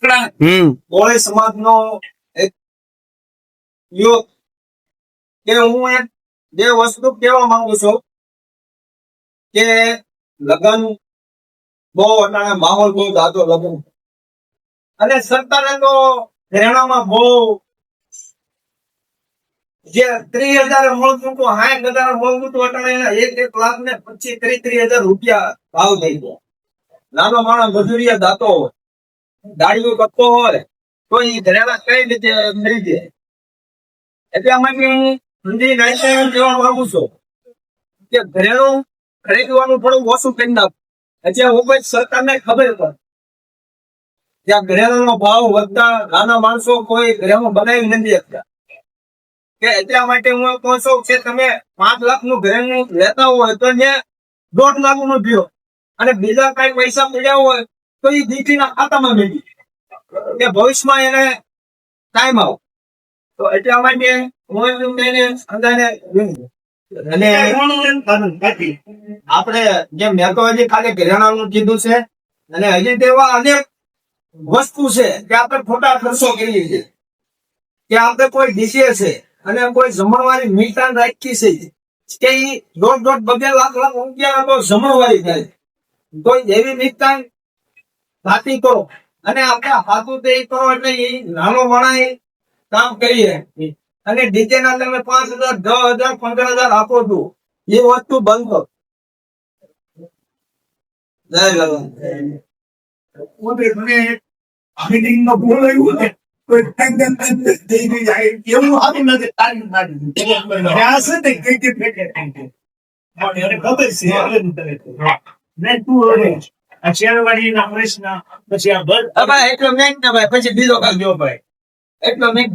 કોળી સમાજનો એક યુવક કે હું એક બે વસ્તુ કહેવા માંગુ છું કે લગ્ન બહુ અટાણે માહોલ બહુ જાતો લગ્ન અને સરકારે તો ઘરેણામાં બહુ જે 30,000 મળતું હતું 60,000 મળતું હતું અટાણે 1,00,000 ને 25,000-30,000 રૂપિયા ભાવ થઈ ગયા. નાનો માણસ મજૂરિયા જાતો હોય દાડીઓ કરતો હોય તો એ ઘરેણા કઈ રીતે ખરીદે. એટલે આમાંથી હિન્દી નાયક કહેવા માંગુ છું કે ઘરેણું ખરીદવાનું થોડું ઓછું કરી નાખ. હજી હું કોઈ સરકારને ખબર પડે ત્યાં ઘરેણાનો ભાવ વધતા નાના માણસો કોઈ ઘરેણું બનાવી નથી શકતા. કે એટલા માટે હું કહું છું કે તમે 5 લાખનું ઘરેણું લેતા હોય તો ને 1.5 લાખનું પીઓ અને બીજા કઈ પૈસા મળ્યા હોય તો એ દીકરીના ખાતામાં મેળવી કે ભવિષ્યમાં એને ટાઈમ આવ. તો એટલા માટે હું એને અંદાજે અને આપણે જેમ મેં તો હજી ખાલી ઘરેણાનું કીધું છે અને હજી તેવા અનેક વસ્તુ છે કે આપણે ખોટા ખર્ચો કરીએ છીએ કે આપણે કોઈ ડીશે છે અને કોઈ જમણવારી મીઠાણ રાખી છે કે એ 1.5-2 લાખ રૂપિયા તો જમણવારી થાય. તો એવી મીઠાણ ભાતી કરો અને આપણે હાથું તે કરો એટલે એ નાનો માણા કામ કરીએ અને ડીજે ના તમે 5,000, 10,000, 15,000 આપો છો એ વસ્તુ બંધ કરો. જય ભગવાન. એટલો મેં ભાઈ પછી બીજો કાલ ગયો ભાઈ એટલો મેં